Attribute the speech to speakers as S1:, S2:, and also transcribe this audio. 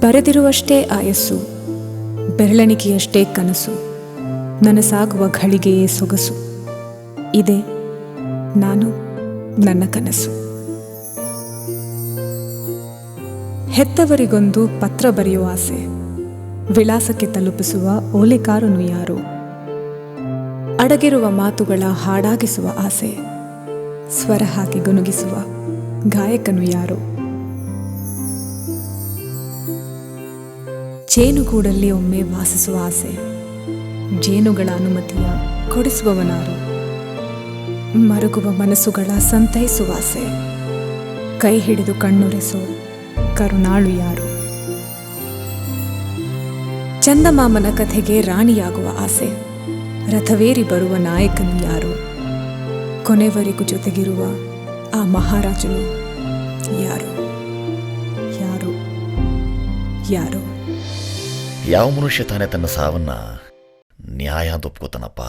S1: ಬರೆದಿರುವಷ್ಟೇ ಆಯಸ್ಸು, ಬೆರಳೆಣಿಕೆಯಷ್ಟೇ ಕನಸು, ನನಸಾಗುವ ಘಳಿಗೆಯೇ ಸೊಗಸು. ಇದೇ ನಾನು, ನನ್ನ ಕನಸು. ಹೆತ್ತವರಿಗೊಂದು ಪತ್ರ ಬರೆಯುವ ಆಸೆ, ವಿಳಾಸಕ್ಕೆ ತಲುಪಿಸುವ ಓಲೆಕಾರನು ಯಾರು? ಅಡಗಿರುವ ಮಾತುಗಳ ಹಾಡಾಗಿಸುವ ಆಸೆ, ಸ್ವರ ಹಾಕಿ ಗುನುಗಿಸುವ ಗಾಯಕನು ಯಾರು? ಜೇನುಗೂಡಲ್ಲಿ ಒಮ್ಮೆ ವಾಸಿಸುವ ಆಸೆ, ಜೇನುಗಳ ಅನುಮತಿಯ ಕೊಡಿಸುವವನಾರು? ಮರುಗುವ ಮನಸ್ಸುಗಳ ಸಂತೈಸುವ ಆಸೆ, ಕೈ ಹಿಡಿದು ಕಣ್ಣೊರೆಸೋ ಕರುಣಾಳು ಯಾರು? ಚಂದಮಾಮನ ಕಥೆಗೆ ರಾಣಿಯಾಗುವ ಆಸೆ, ರಥವೇರಿ ಬರುವ ನಾಯಕನು ಯಾರು? ಕೊನೆವರೆಗೂ ಜೊತೆಗಿರುವ ಆ ಮಹಾರಾಜನು ಯಾರು? ಯಾರು? ಯಾರು?
S2: ಯಾವ ಮನುಷ್ಯ ತಾನೇ ತನ್ನ ಸಾವನ್ನ ನ್ಯಾಯ ಅಂತ ಒಪ್ಕೋತಾನಪ್ಪ?